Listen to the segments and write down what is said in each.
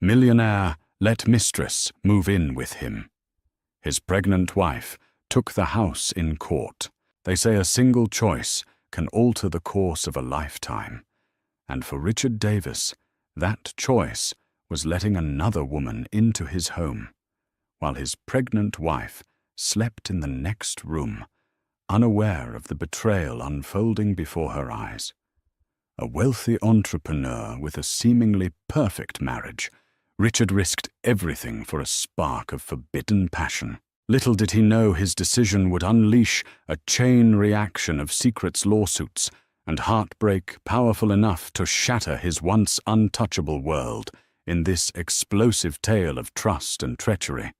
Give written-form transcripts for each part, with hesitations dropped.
Millionaire let Mistress move in with him. His pregnant wife took the house in court. They say a single choice can alter the course of a lifetime. And for Richard Davis, that choice was letting another woman into his home, while his pregnant wife slept in the next room, unaware of the betrayal unfolding before her eyes. A wealthy entrepreneur with a seemingly perfect marriage, Richard risked everything for a spark of forbidden passion. Little did he know his decision would unleash a chain reaction of secrets lawsuits and heartbreak powerful enough to shatter his once untouchable world in this explosive tale of trust and treachery.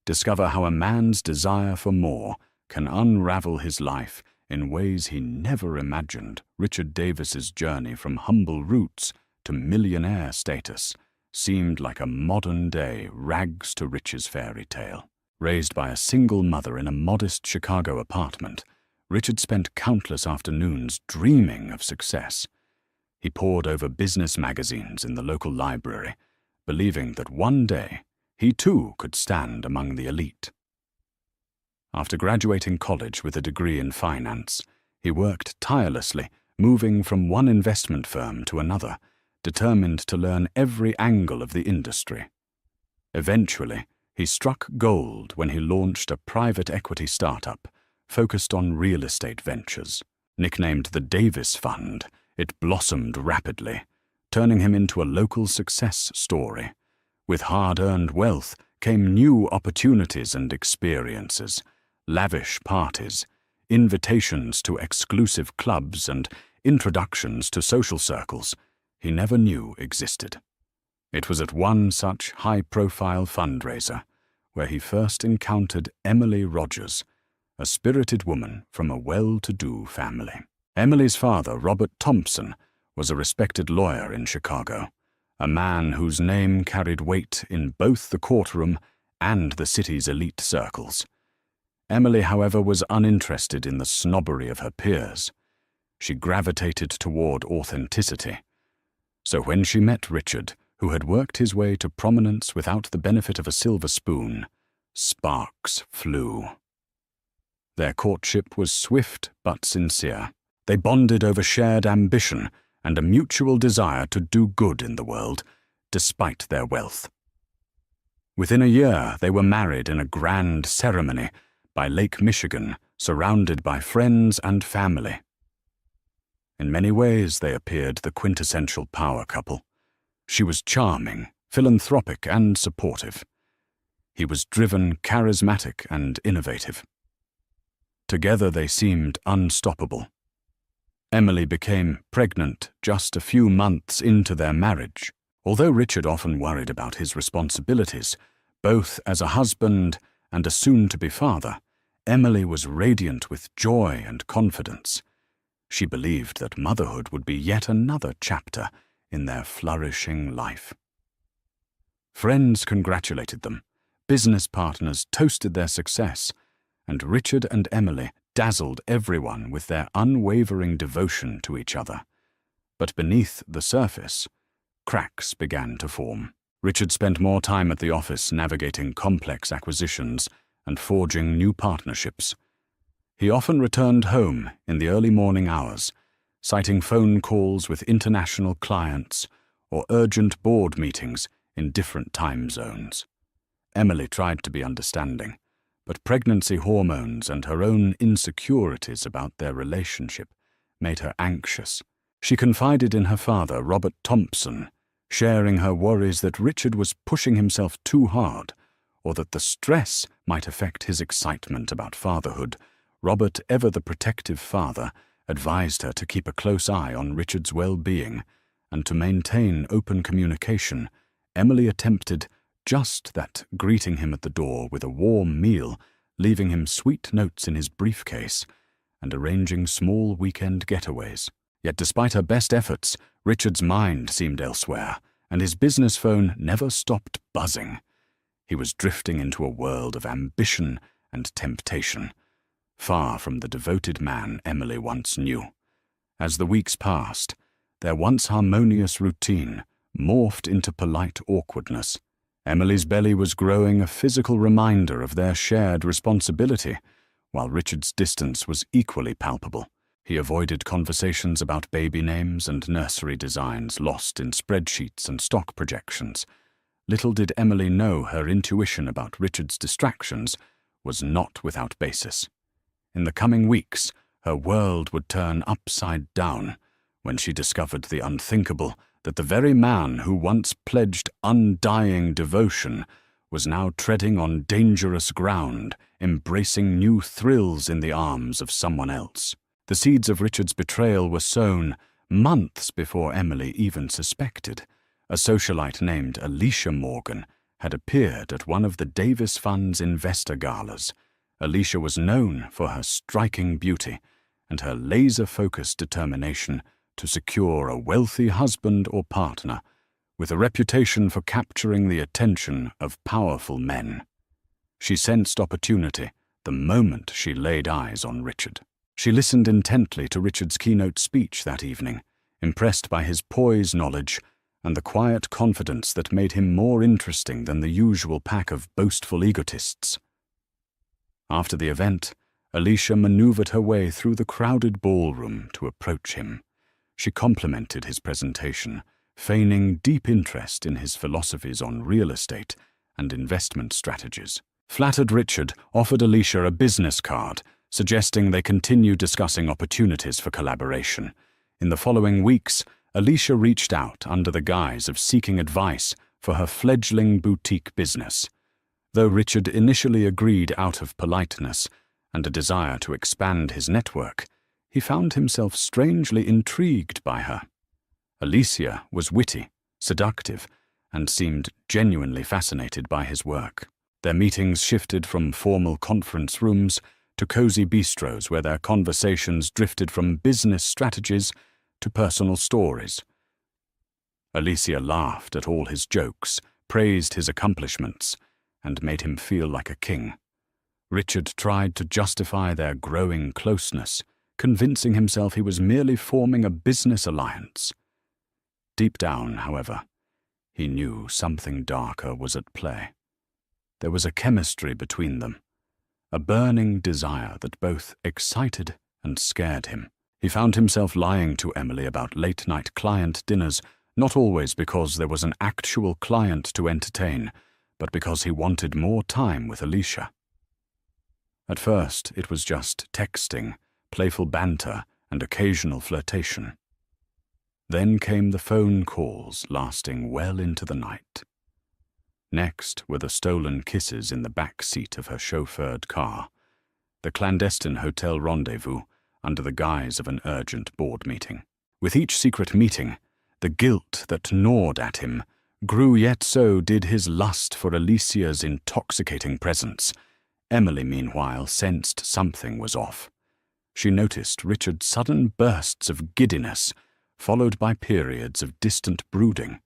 Discover how a man's desire for more can unravel his life in ways he never imagined. Richard Davis's journey from humble roots to millionaire status seemed like a modern-day rags to riches fairy tale. Raised by a single mother in a modest Chicago apartment, Richard spent countless afternoons dreaming of success. He pored over business magazines in the local library, believing that one day he too could stand among the elite. After graduating college with a degree in finance, he worked tirelessly, moving from one investment firm to another, determined to learn every angle of the industry. Eventually, he struck gold when he launched a private equity startup focused on real estate ventures. Nicknamed the Davis Fund, it blossomed rapidly, turning him into a local success story. With hard-earned wealth came new opportunities and experiences, lavish parties, invitations to exclusive clubs, and introductions to social circles he never knew existed. It was at one such high-profile fundraiser where he first encountered Emily Rogers, a spirited woman from a well-to-do family. Emily's father, Robert Thompson, was a respected lawyer in Chicago, a man whose name carried weight in both the courtroom and the city's elite circles. Emily, however, was uninterested in the snobbery of her peers. She gravitated toward authenticity. So when she met Richard, who had worked his way to prominence without the benefit of a silver spoon, sparks flew. Their courtship was swift but sincere. They bonded over shared ambition and a mutual desire to do good in the world, despite their wealth. Within a year, they were married in a grand ceremony by Lake Michigan, surrounded by friends and family. In many ways, they appeared the quintessential power couple. She was charming, philanthropic, and supportive. He was driven, charismatic, and innovative. Together they seemed unstoppable. Emily became pregnant just a few months into their marriage. Although Richard often worried about his responsibilities, both as a husband and a soon-to-be father, Emily was radiant with joy and confidence. She believed that motherhood would be yet another chapter in their flourishing life. Friends congratulated them, business partners toasted their success, and Richard and Emily dazzled everyone with their unwavering devotion to each other. But beneath the surface, cracks began to form. Richard spent more time at the office navigating complex acquisitions and forging new partnerships. He often returned home in the early morning hours, citing phone calls with international clients or urgent board meetings in different time zones. Emily tried to be understanding, but pregnancy hormones and her own insecurities about their relationship made her anxious. She confided in her father, Robert Thompson, sharing her worries that Richard was pushing himself too hard, or that the stress might affect his excitement about fatherhood. Robert, ever the protective father, advised her to keep a close eye on Richard's well-being, and to maintain open communication. Emily attempted just that, greeting him at the door with a warm meal, leaving him sweet notes in his briefcase, and arranging small weekend getaways. Yet despite her best efforts, Richard's mind seemed elsewhere, and his business phone never stopped buzzing. He was drifting into a world of ambition and temptation, far from the devoted man Emily once knew. As the weeks passed, their once harmonious routine morphed into polite awkwardness. Emily's belly was growing a physical reminder of their shared responsibility, while Richard's distance was equally palpable. He avoided conversations about baby names and nursery designs lost in spreadsheets and stock projections. Little did Emily know her intuition about Richard's distractions was not without basis. In the coming weeks, her world would turn upside down when she discovered the unthinkable, that the very man who once pledged undying devotion was now treading on dangerous ground, embracing new thrills in the arms of someone else. The seeds of Richard's betrayal were sown months before Emily even suspected. A socialite named Alicia Morgan had appeared at one of the Davis Fund's investor galas. Alicia was known for her striking beauty and her laser-focused determination to secure a wealthy husband or partner, with a reputation for capturing the attention of powerful men. She sensed opportunity the moment she laid eyes on Richard. She listened intently to Richard's keynote speech that evening, impressed by his poise knowledge and the quiet confidence that made him more interesting than the usual pack of boastful egotists. After the event, Alicia maneuvered her way through the crowded ballroom to approach him. She complimented his presentation, feigning deep interest in his philosophies on real estate and investment strategies. Flattered, Richard offered Alicia a business card, suggesting they continue discussing opportunities for collaboration. In the following weeks, Alicia reached out under the guise of seeking advice for her fledgling boutique business. Though Richard initially agreed out of politeness and a desire to expand his network, he found himself strangely intrigued by her. Alicia was witty, seductive, and seemed genuinely fascinated by his work. Their meetings shifted from formal conference rooms to cozy bistros where their conversations drifted from business strategies to personal stories. Alicia laughed at all his jokes, praised his accomplishments, and made him feel like a king. Richard tried to justify their growing closeness, convincing himself he was merely forming a business alliance. Deep down, however, he knew something darker was at play. There was a chemistry between them, a burning desire that both excited and scared him. He found himself lying to Emily about late-night client dinners, not always because there was an actual client to entertain, but because he wanted more time with Alicia. At first, it was just texting, playful banter, and occasional flirtation. Then came the phone calls lasting well into the night. Next were the stolen kisses in the back seat of her chauffeured car, the clandestine hotel rendezvous under the guise of an urgent board meeting. With each secret meeting, the guilt that gnawed at him grew, yet so did his lust for Alicia's intoxicating presence. Emily, meanwhile, sensed something was off. She noticed Richard's sudden bursts of giddiness, followed by periods of distant brooding.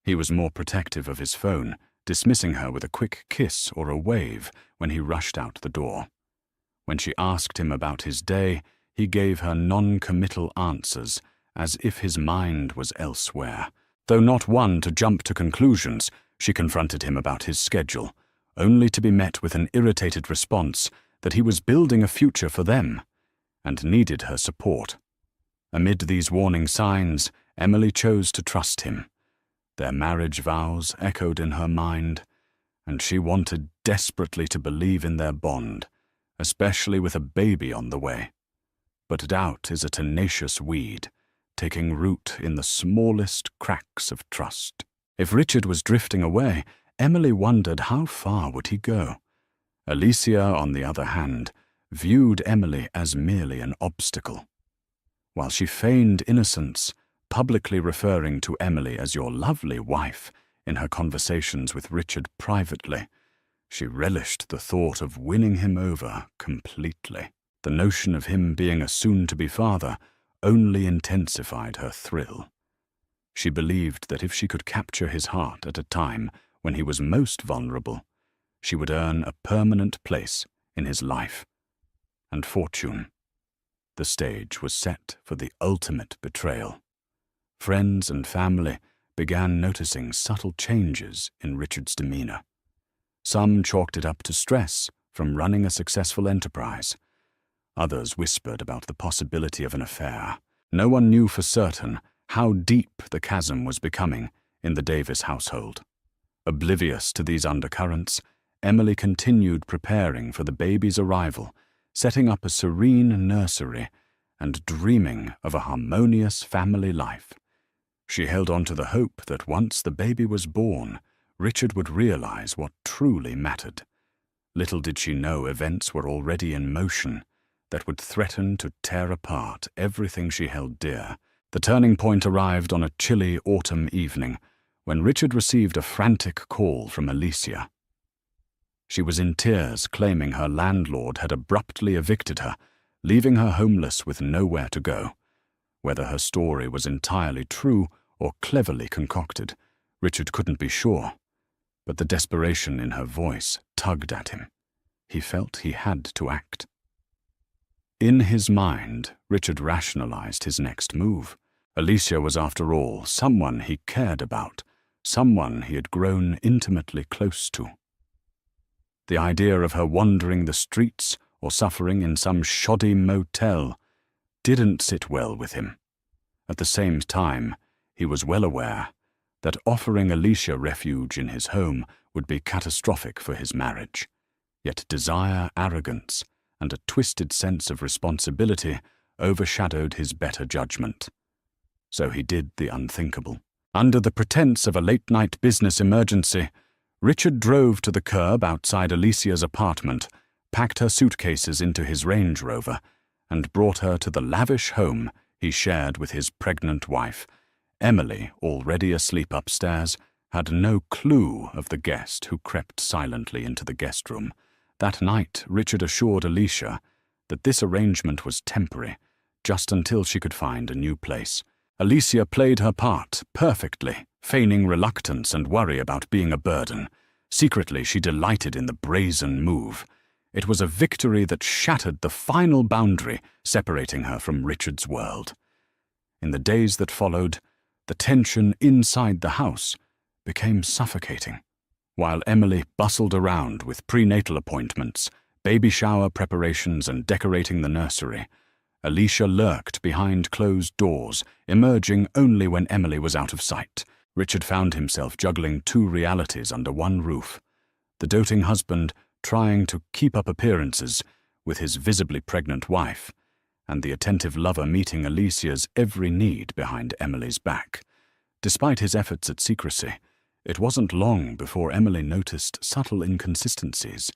He was more protective of his phone, dismissing her with a quick kiss or a wave when he rushed out the door. When she asked him about his day, he gave her non-committal answers, as if his mind was elsewhere. Though not one to jump to conclusions, she confronted him about his schedule, only to be met with an irritated response that he was building a future for them, and needed her support. Amid these warning signs, Emily chose to trust him. Their marriage vows echoed in her mind, and she wanted desperately to believe in their bond, especially with a baby on the way. But doubt is a tenacious weed, taking root in the smallest cracks of trust. If Richard was drifting away, Emily wondered how far would he go. Alicia, on the other hand, viewed Emily as merely an obstacle. While she feigned innocence, publicly referring to Emily as your lovely wife in her conversations with Richard privately, she relished the thought of winning him over completely. The notion of him being a soon-to-be father only intensified her thrill. She believed that if she could capture his heart at a time when he was most vulnerable, she would earn a permanent place in his life and fortune. The stage was set for the ultimate betrayal. Friends and family began noticing subtle changes in Richard's demeanor. Some chalked it up to stress from running a successful enterprise. Others whispered about the possibility of an affair. No one knew for certain how deep the chasm was becoming in the Davis household. Oblivious to these undercurrents, Emily continued preparing for the baby's arrival, setting up a serene nursery and dreaming of a harmonious family life. She held on to the hope that once the baby was born, Richard would realize what truly mattered. Little did she know events were already in motion that would threaten to tear apart everything she held dear. The turning point arrived on a chilly autumn evening when Richard received a frantic call from Alicia. She was in tears, claiming her landlord had abruptly evicted her, leaving her homeless with nowhere to go. Whether her story was entirely true or cleverly concocted, Richard couldn't be sure, but the desperation in her voice tugged at him. He felt he had to act. In his mind, Richard rationalized his next move. Alicia was, after all, someone he cared about, someone he had grown intimately close to. The idea of her wandering the streets or suffering in some shoddy motel didn't sit well with him. At the same time, he was well aware that offering Alicia refuge in his home would be catastrophic for his marriage. Yet desire, arrogance, and a twisted sense of responsibility overshadowed his better judgment. So he did the unthinkable. Under the pretense of a late-night business emergency, Richard drove to the curb outside Alicia's apartment, packed her suitcases into his Range Rover, and brought her to the lavish home he shared with his pregnant wife. Emily, already asleep upstairs, had no clue of the guest who crept silently into the guest room. That night, Richard assured Alicia that this arrangement was temporary, just until she could find a new place. Alicia played her part perfectly, feigning reluctance and worry about being a burden. Secretly, she delighted in the brazen move. It was a victory that shattered the final boundary separating her from Richard's world. In the days that followed, the tension inside the house became suffocating. While Emily bustled around with prenatal appointments, baby shower preparations, and decorating the nursery, Alicia lurked behind closed doors, emerging only when Emily was out of sight. Richard found himself juggling two realities under one roof: the doting husband trying to keep up appearances with his visibly pregnant wife, and the attentive lover meeting Alicia's every need behind Emily's back. Despite his efforts at secrecy, it wasn't long before Emily noticed subtle inconsistencies: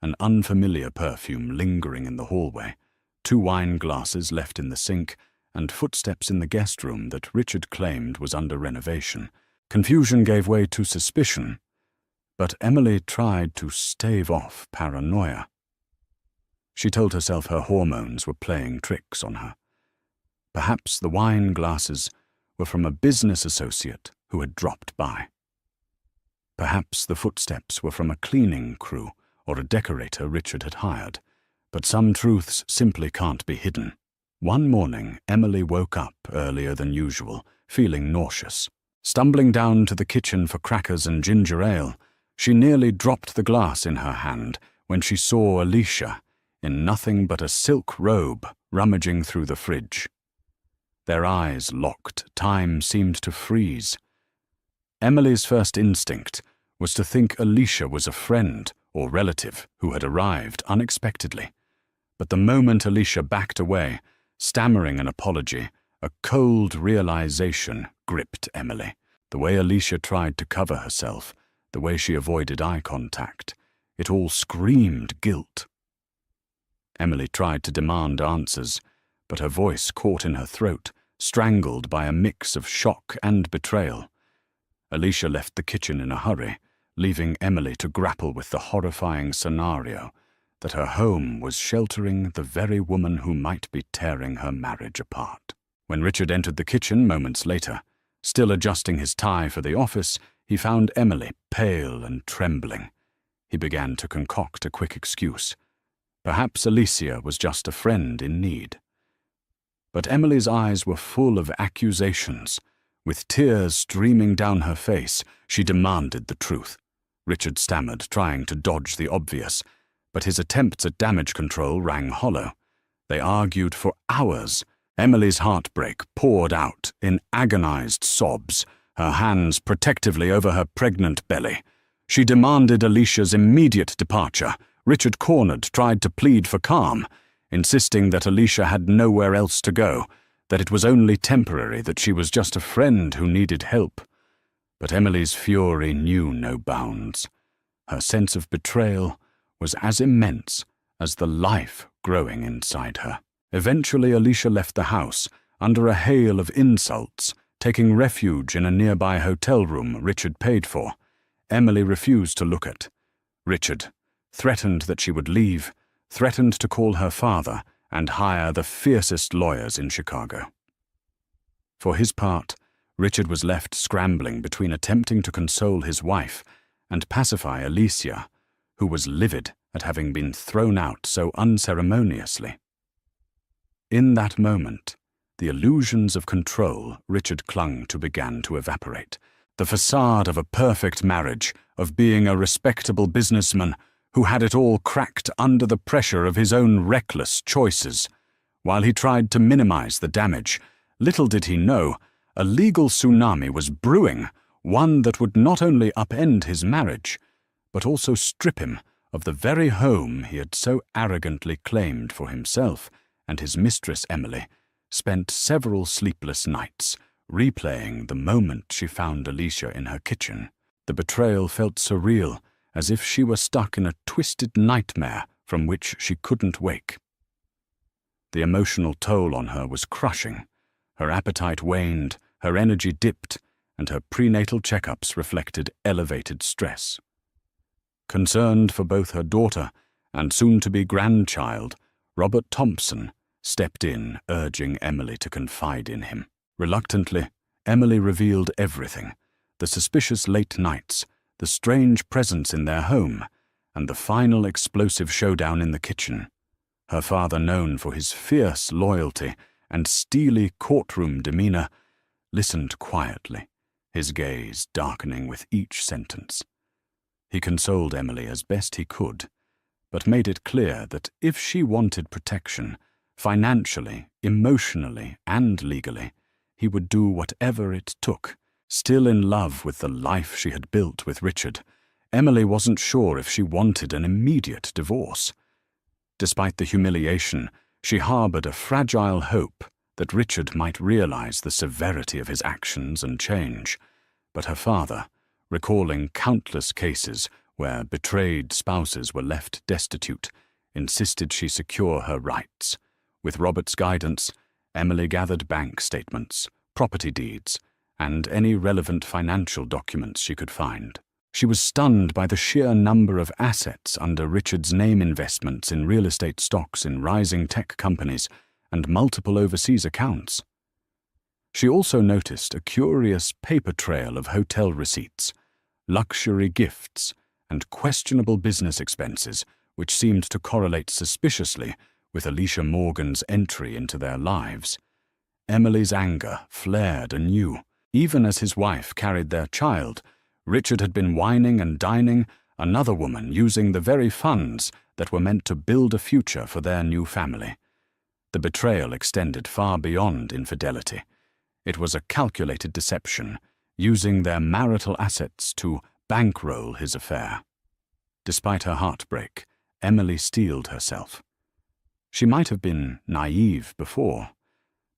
an unfamiliar perfume lingering in the hallway, 2 wine glasses left in the sink, and footsteps in the guest room that Richard claimed was under renovation. Confusion gave way to suspicion, but Emily tried to stave off paranoia. She told herself her hormones were playing tricks on her. Perhaps the wine glasses were from a business associate who had dropped by. Perhaps the footsteps were from a cleaning crew or a decorator Richard had hired. But some truths simply can't be hidden. One morning, Emily woke up earlier than usual, feeling nauseous. Stumbling down to the kitchen for crackers and ginger ale, she nearly dropped the glass in her hand when she saw Alicia, in nothing but a silk robe, rummaging through the fridge. Their eyes locked, time seemed to freeze. Emily's first instinct was to think Alicia was a friend or relative who had arrived unexpectedly. But the moment Alicia backed away, stammering an apology, a cold realization gripped Emily. The way Alicia tried to cover herself, the way she avoided eye contact, it all screamed guilt. Emily tried to demand answers, but her voice caught in her throat, strangled by a mix of shock and betrayal. Alicia left the kitchen in a hurry, leaving Emily to grapple with the horrifying scenario that her home was sheltering the very woman who might be tearing her marriage apart. When Richard entered the kitchen moments later, still adjusting his tie for the office, he found Emily pale and trembling. He began to concoct a quick excuse. Perhaps Alicia was just a friend in need. But Emily's eyes were full of accusations, With tears streaming down her face, she demanded the truth. Richard stammered, trying to dodge the obvious, but his attempts at damage control rang hollow. They argued for hours. Emily's heartbreak poured out in agonized sobs, her hands protectively over her pregnant belly. She demanded Alicia's immediate departure. Richard, cornered, tried to plead for calm, insisting that Alicia had nowhere else to go, that it was only temporary, that she was just a friend who needed help. But Emily's fury knew no bounds. Her sense of betrayal was as immense as the life growing inside her. Eventually, Alicia left the house under a hail of insults, taking refuge in a nearby hotel room Richard paid for. Emily refused to look at. Richard threatened that she would leave, threatened to call her father and hire the fiercest lawyers in Chicago. For his part, Richard was left scrambling between attempting to console his wife and pacify Alicia, who was livid at having been thrown out so unceremoniously. In that moment, the illusions of control Richard clung to began to evaporate. The facade of a perfect marriage, of being a respectable businessman who had it all cracked under the pressure of his own reckless choices. While he tried to minimize the damage, little did he know, a legal tsunami was brewing, one that would not only upend his marriage, but also strip him of the very home he had so arrogantly claimed for himself, and his mistress, Emily, spent several sleepless nights replaying the moment she found Alicia in her kitchen. The betrayal felt surreal, as if she were stuck in a twisted nightmare from which she couldn't wake. The emotional toll on her was crushing. Her appetite waned, her energy dipped, and her prenatal checkups reflected elevated stress. Concerned for both her daughter and soon-to-be grandchild, Robert Thompson stepped in, urging Emily to confide in him. Reluctantly, Emily revealed everything: the suspicious late nights, the strange presence in their home, and the final explosive showdown in the kitchen. Her father, known for his fierce loyalty and steely courtroom demeanor, listened quietly, his gaze darkening with each sentence. He consoled Emily as best he could, but made it clear that if she wanted protection, financially, emotionally, and legally, he would do whatever it took. Still in love with the life she had built with Richard, Emily wasn't sure if she wanted an immediate divorce. Despite the humiliation, she harbored a fragile hope that Richard might realize the severity of his actions and change. But her father, recalling countless cases where betrayed spouses were left destitute, insisted she secure her rights. With Robert's guidance, Emily gathered bank statements, property deeds, and any relevant financial documents she could find. She was stunned by the sheer number of assets under Richard's name, investments in real estate stocks in rising tech companies, and multiple overseas accounts. She also noticed a curious paper trail of hotel receipts, luxury gifts, and questionable business expenses, which seemed to correlate suspiciously with Alicia Morgan's entry into their lives. Emily's anger flared anew. Even as his wife carried their child, Richard had been wining and dining another woman, using the very funds that were meant to build a future for their new family. The betrayal extended far beyond infidelity. It was a calculated deception, using their marital assets to bankroll his affair. Despite her heartbreak, Emily steeled herself. She might have been naive before,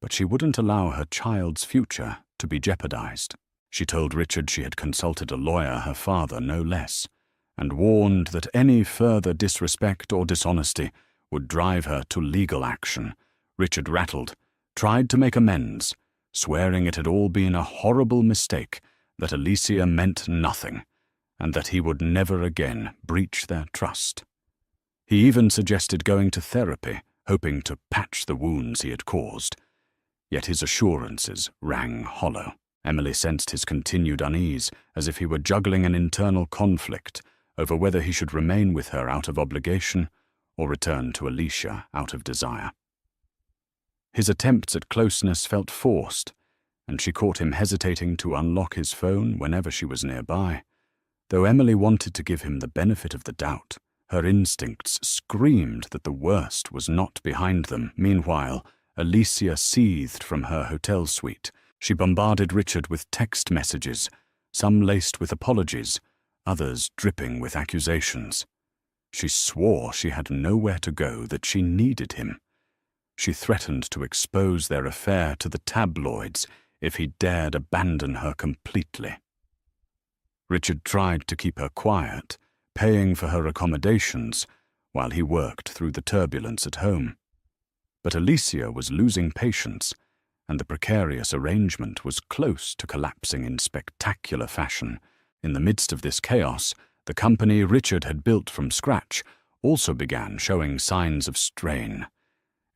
but she wouldn't allow her child's future to be jeopardized. She told Richard she had consulted a lawyer, her father no less, and warned that any further disrespect or dishonesty would drive her to legal action. Richard rattled, tried to make amends, swearing it had all been a horrible mistake, that Alicia meant nothing, and that he would never again breach their trust. He even suggested going to therapy, hoping to patch the wounds he had caused. Yet his assurances rang hollow. Emily sensed his continued unease, as if he were juggling an internal conflict over whether he should remain with her out of obligation or return to Alicia out of desire. His attempts at closeness felt forced, and she caught him hesitating to unlock his phone whenever she was nearby. Though Emily wanted to give him the benefit of the doubt, her instincts screamed that the worst was not behind them. Meanwhile, Alicia seethed from her hotel suite. She bombarded Richard with text messages, some laced with apologies, others dripping with accusations. She swore she had nowhere to go, that she needed him. She threatened to expose their affair to the tabloids if he dared abandon her completely. Richard tried to keep her quiet, paying for her accommodations while he worked through the turbulence at home. But Alicia was losing patience, and the precarious arrangement was close to collapsing in spectacular fashion. In the midst of this chaos, the company Richard had built from scratch also began showing signs of strain.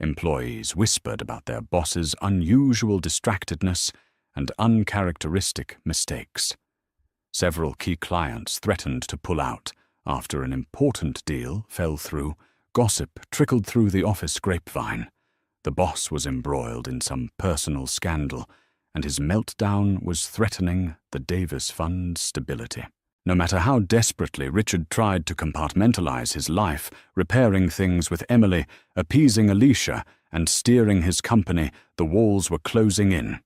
Employees whispered about their boss's unusual distractedness and uncharacteristic mistakes. Several key clients threatened to pull out after an important deal fell through. Gossip trickled through the office grapevine. The boss was embroiled in some personal scandal, and his meltdown was threatening the Davis Fund's stability. No matter how desperately Richard tried to compartmentalize his life, repairing things with Emily, appeasing Alicia, and steering his company, the walls were closing in.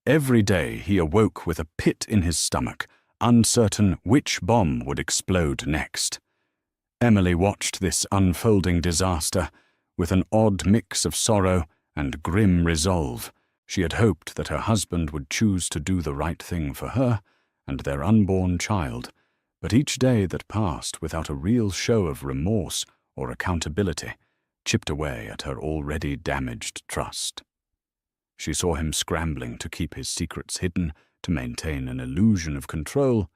Every day he awoke with a pit in his stomach, uncertain which bomb would explode next. Emily watched this unfolding disaster with an odd mix of sorrow and grim resolve. She had hoped that her husband would choose to do the right thing for her and their unborn child, but each day that passed without a real show of remorse or accountability chipped away at her already damaged trust. She saw him scrambling to keep his secrets hidden, to maintain an illusion of control,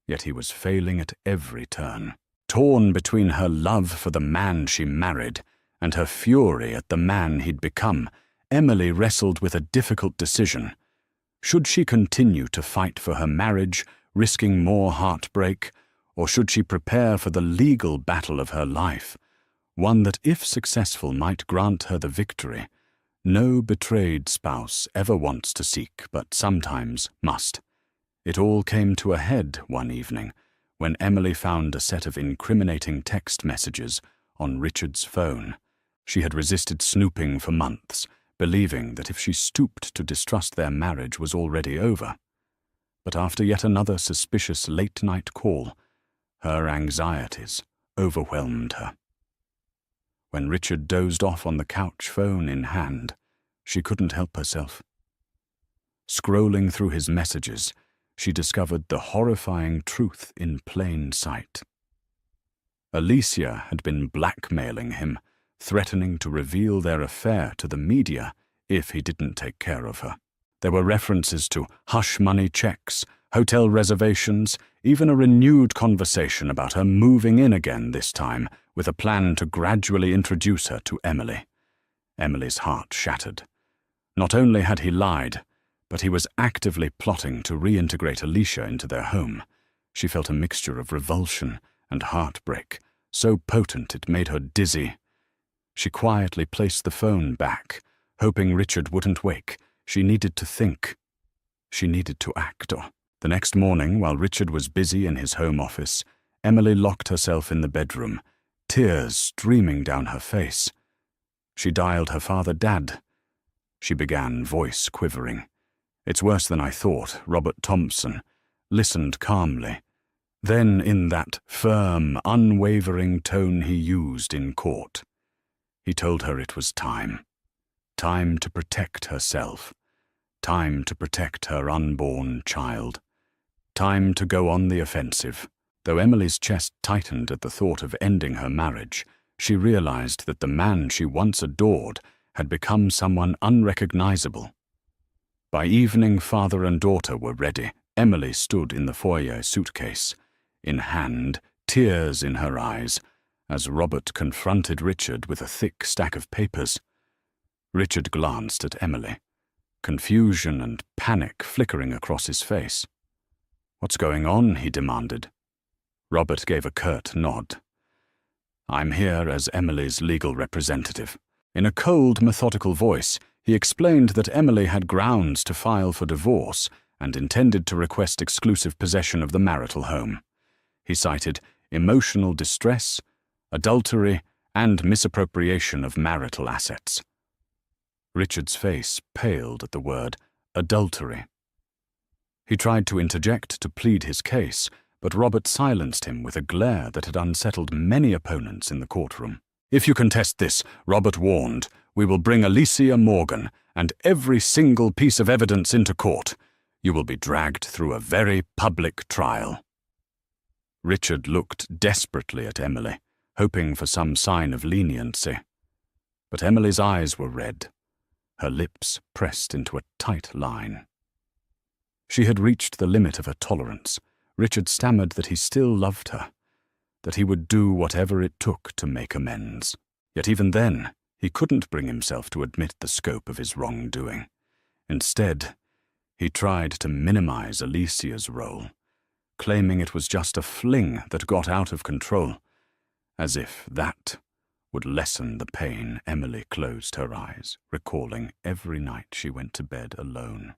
yet he was failing at every turn. Torn between her love for the man she married and her fury at the man he'd become, Emily wrestled with a difficult decision. Should she continue to fight for her marriage, risking more heartbreak, or should she prepare for the legal battle of her life, one that, if successful, might grant her the victory no betrayed spouse ever wants to seek, but sometimes must? It all came to a head one evening when Emily found a set of incriminating text messages on Richard's phone. She had resisted snooping for months, believing that if she stooped to distrust their marriage was already over. But after yet another suspicious late-night call, her anxieties overwhelmed her. When Richard dozed off on the couch, phone in hand, she couldn't help herself. Scrolling through his messages, she discovered the horrifying truth in plain sight. Alicia had been blackmailing him, threatening to reveal their affair to the media if he didn't take care of her. There were references to hush-money checks, hotel reservations, even a renewed conversation about her moving in again this time, with a plan to gradually introduce her to Emily. Emily's heart shattered. Not only had he lied, but he was actively plotting to reintegrate Alicia into their home. She felt a mixture of revulsion and heartbreak, so potent it made her dizzy. She quietly placed the phone back, hoping Richard wouldn't wake. She needed to think. She needed to act. The next morning, while Richard was busy in his home office, Emily locked herself in the bedroom, tears streaming down her face. She dialed her father, Dad. She began, voice quivering. "It's worse than I thought," Robert Thompson listened calmly. Then, in that firm, unwavering tone he used in court, he told her it was time. Time to protect herself. Time to protect her unborn child. Time to go on the offensive. Though Emily's chest tightened at the thought of ending her marriage, she realized that the man she once adored had become someone unrecognizable. By evening, father and daughter were ready. Emily stood in the foyer, suitcase in hand, tears in her eyes, as Robert confronted Richard with a thick stack of papers. Richard glanced at Emily, confusion and panic flickering across his face. "What's going on?" he demanded. Robert gave a curt nod. "I'm here as Emily's legal representative." In a cold, methodical voice, He explained that Emily had grounds to file for divorce and intended to request exclusive possession of the marital home. He cited emotional distress, adultery, and misappropriation of marital assets. Richard's face paled at the word adultery. He tried to interject to plead his case, but Robert silenced him with a glare that had unsettled many opponents in the courtroom. "If you contest this," Robert warned, "we will bring Alicia Morgan and every single piece of evidence into court. You will be dragged through a very public trial." Richard looked desperately at Emily, hoping for some sign of leniency. But Emily's eyes were red, her lips pressed into a tight line. She had reached the limit of her tolerance. Richard stammered that he still loved her, that he would do whatever it took to make amends. Yet even then, he couldn't bring himself to admit the scope of his wrongdoing. Instead, he tried to minimize Alicia's role, claiming it was just a fling that got out of control, as if that would lessen the pain. Emily closed her eyes, recalling every night she went to bed alone,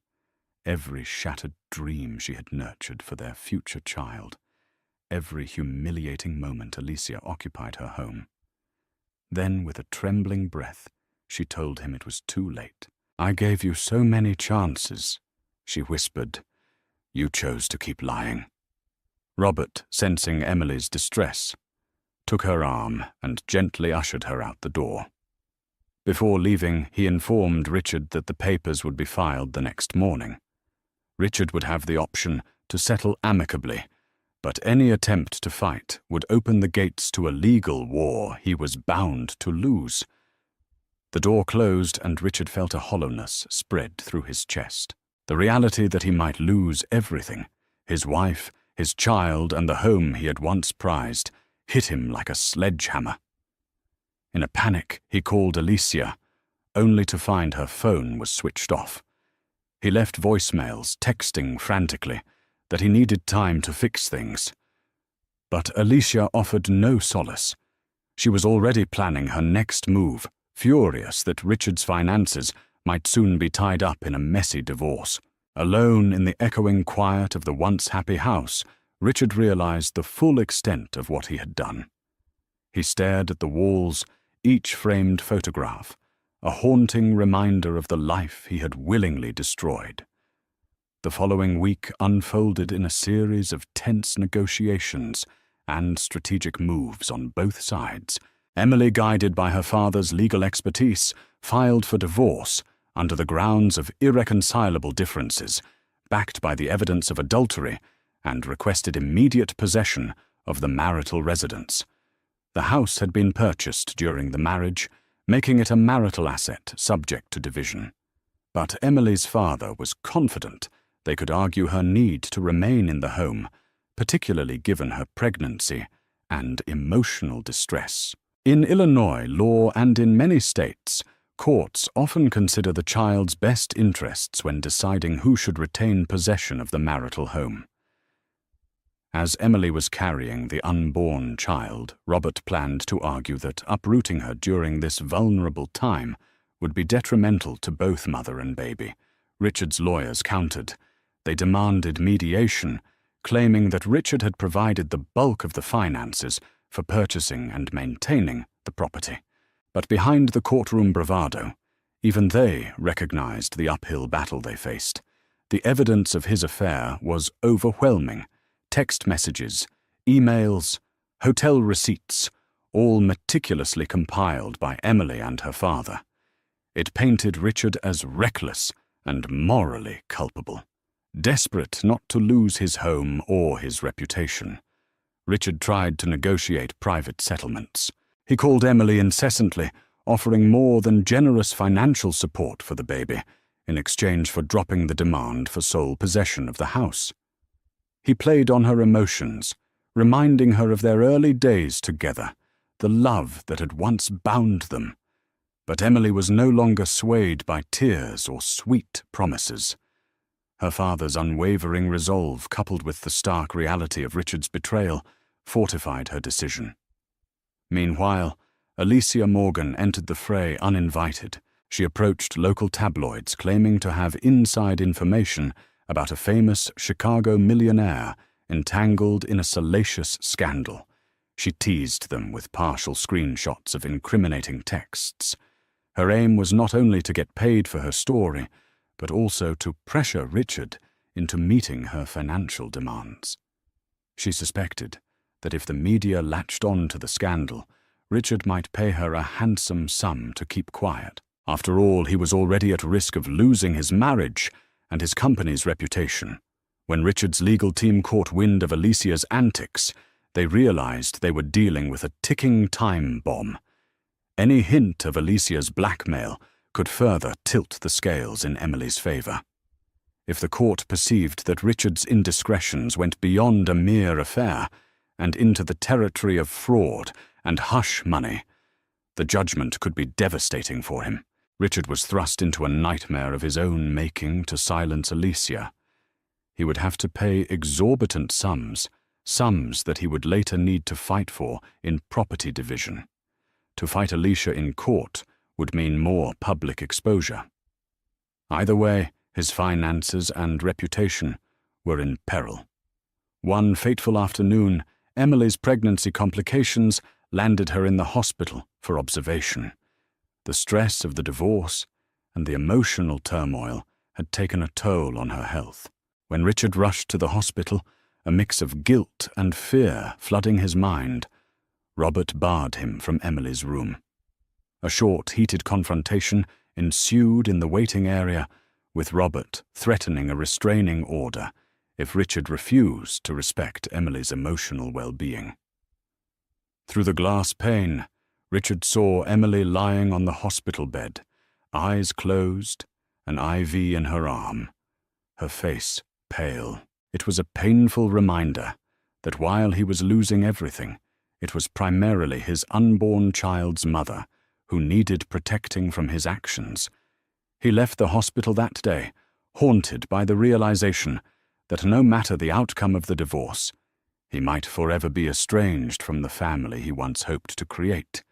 every shattered dream she had nurtured for their future child, every humiliating moment Alicia occupied her home. Then, with a trembling breath, she told him it was too late. "I gave you so many chances," she whispered. "You chose to keep lying." Robert, sensing Emily's distress, took her arm and gently ushered her out the door. Before leaving, he informed Richard that the papers would be filed the next morning. Richard would have the option to settle amicably, but any attempt to fight would open the gates to a legal war he was bound to lose. The door closed, and Richard felt a hollowness spread through his chest. The reality that he might lose everything, his wife, his child, and the home he had once prized, hit him like a sledgehammer. In a panic, he called Alicia, only to find her phone was switched off. He left voicemails, texting frantically that he needed time to fix things. But Alicia offered no solace. She was already planning her next move, furious that Richard's finances might soon be tied up in a messy divorce. Alone in the echoing quiet of the once happy house, Richard realized the full extent of what he had done. He stared at the walls, each framed photograph, a haunting reminder of the life he had willingly destroyed. The following week unfolded in a series of tense negotiations and strategic moves on both sides. Emily, guided by her father's legal expertise, filed for divorce under the grounds of irreconcilable differences, backed by the evidence of adultery, and requested immediate possession of the marital residence. The house had been purchased during the marriage, making it a marital asset subject to division. But Emily's father was confident they could argue her need to remain in the home, particularly given her pregnancy and emotional distress. In Illinois law and in many states, courts often consider the child's best interests when deciding who should retain possession of the marital home. As Emily was carrying the unborn child, Robert planned to argue that uprooting her during this vulnerable time would be detrimental to both mother and baby. Richard's lawyers countered. They demanded mediation, claiming that Richard had provided the bulk of the finances for purchasing and maintaining the property. But behind the courtroom bravado, even they recognized the uphill battle they faced. The evidence of his affair was overwhelming. Text messages, emails, hotel receipts, all meticulously compiled by Emily and her father. It painted Richard as reckless and morally culpable, desperate not to lose his home or his reputation. Richard tried to negotiate private settlements. He called Emily incessantly, offering more than generous financial support for the baby, in exchange for dropping the demand for sole possession of the house. He played on her emotions, reminding her of their early days together, the love that had once bound them. But Emily was no longer swayed by tears or sweet promises. Her father's unwavering resolve, coupled with the stark reality of Richard's betrayal, fortified her decision. Meanwhile, Alicia Morgan entered the fray uninvited. She approached local tabloids claiming to have inside information about a famous Chicago millionaire entangled in a salacious scandal. She teased them with partial screenshots of incriminating texts. Her aim was not only to get paid for her story, but also to pressure Richard into meeting her financial demands. She suspected that if the media latched on to the scandal, Richard might pay her a handsome sum to keep quiet. After all, he was already at risk of losing his marriage and his company's reputation. When Richard's legal team caught wind of Alicia's antics, they realized they were dealing with a ticking time bomb. Any hint of Alicia's blackmail could further tilt the scales in Emily's favor. If the court perceived that Richard's indiscretions went beyond a mere affair and into the territory of fraud and hush money, the judgment could be devastating for him. Richard was thrust into a nightmare of his own making to silence Alicia. He would have to pay exorbitant sums that he would later need to fight for in property division. To fight Alicia in court would mean more public exposure. Either way, his finances and reputation were in peril. One fateful afternoon, Emily's pregnancy complications landed her in the hospital for observation. The stress of the divorce and the emotional turmoil had taken a toll on her health. When Richard rushed to the hospital, a mix of guilt and fear flooding his mind, Robert barred him from Emily's room. A short, heated confrontation ensued in the waiting area, with Robert threatening a restraining order if Richard refused to respect Emily's emotional well-being. Through the glass pane, Richard saw Emily lying on the hospital bed, eyes closed, an IV in her arm, her face pale. It was a painful reminder that while he was losing everything, it was primarily his unborn child's mother who needed protecting from his actions. He left the hospital that day, haunted by the realization that no matter the outcome of the divorce, he might forever be estranged from the family he once hoped to create.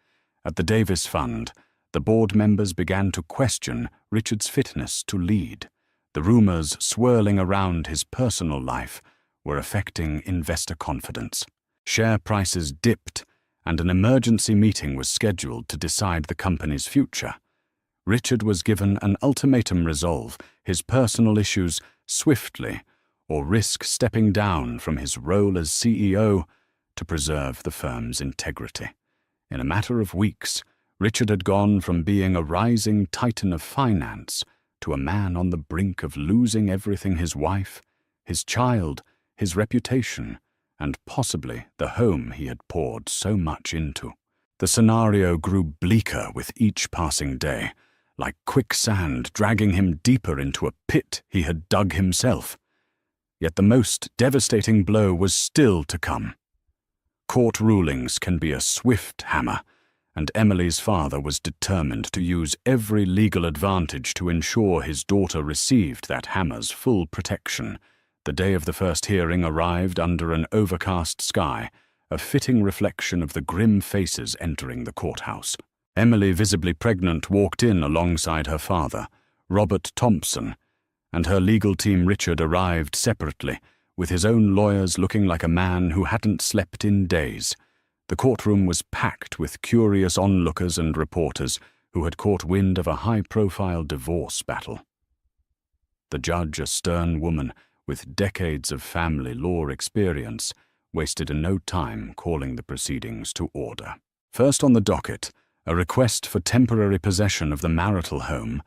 At the Davis Fund, the board members began to question Richard's fitness to lead. The rumors swirling around his personal life were affecting investor confidence. Share prices dipped, and an emergency meeting was scheduled to decide the company's future. Richard was given an ultimatum: resolve his personal issues swiftly or risk stepping down from his role as CEO to preserve the firm's integrity. In a matter of weeks, Richard had gone from being a rising titan of finance to a man on the brink of losing everything: his wife, his child, his reputation, and possibly the home he had poured so much into. The scenario grew bleaker with each passing day, like quicksand dragging him deeper into a pit he had dug himself. Yet the most devastating blow was still to come. Court rulings can be a swift hammer, and Emily's father was determined to use every legal advantage to ensure his daughter received that hammer's full protection. The day of the first hearing arrived under an overcast sky, a fitting reflection of the grim faces entering the courthouse. Emily, visibly pregnant, walked in alongside her father, Robert Thompson, and her legal team. Richard arrived separately, with his own lawyers looking like a man who hadn't slept in days. The courtroom was packed with curious onlookers and reporters who had caught wind of a high-profile divorce battle. The judge, a stern woman with decades of family law experience, wasted no time calling the proceedings to order. First on the docket, a request for temporary possession of the marital home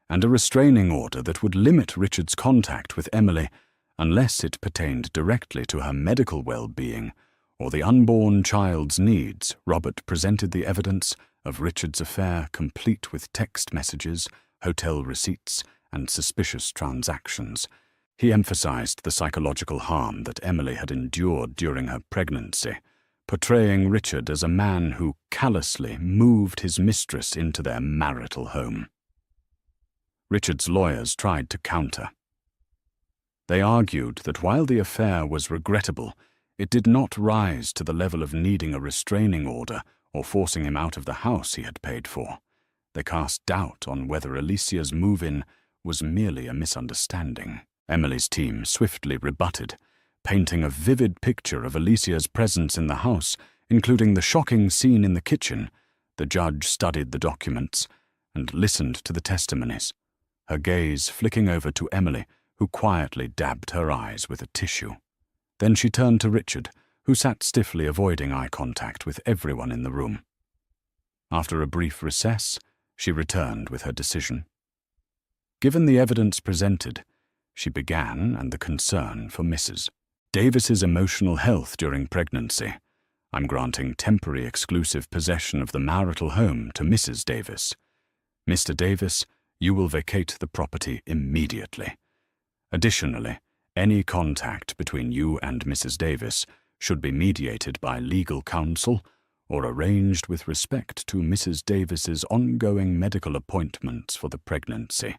and a restraining order that would limit Richard's contact with Emily unless it pertained directly to her medical well-being or the unborn child's needs. Robert presented the evidence of Richard's affair, complete with text messages, hotel receipts, and suspicious transactions. He emphasized the psychological harm that Emily had endured during her pregnancy, portraying Richard as a man who callously moved his mistress into their marital home. Richard's lawyers tried to counter. They argued that while the affair was regrettable, it did not rise to the level of needing a restraining order or forcing him out of the house he had paid for. They cast doubt on whether Alicia's move-in was merely a misunderstanding. Emily's team swiftly rebutted, painting a vivid picture of Alicia's presence in the house, including the shocking scene in the kitchen. The judge studied the documents and listened to the testimonies, her gaze flicking over to Emily, who quietly dabbed her eyes with a tissue. Then she turned to Richard, who sat stiffly avoiding eye contact with everyone in the room. After a brief recess, she returned with her decision. Given the evidence presented, she began, and the concern for Mrs. Davis's emotional health during pregnancy, I'm granting temporary exclusive possession of the marital home to Mrs. Davis. Mr. Davis, you will vacate the property immediately. Additionally, any contact between you and Mrs. Davis should be mediated by legal counsel or arranged with respect to Mrs. Davis's ongoing medical appointments for the pregnancy.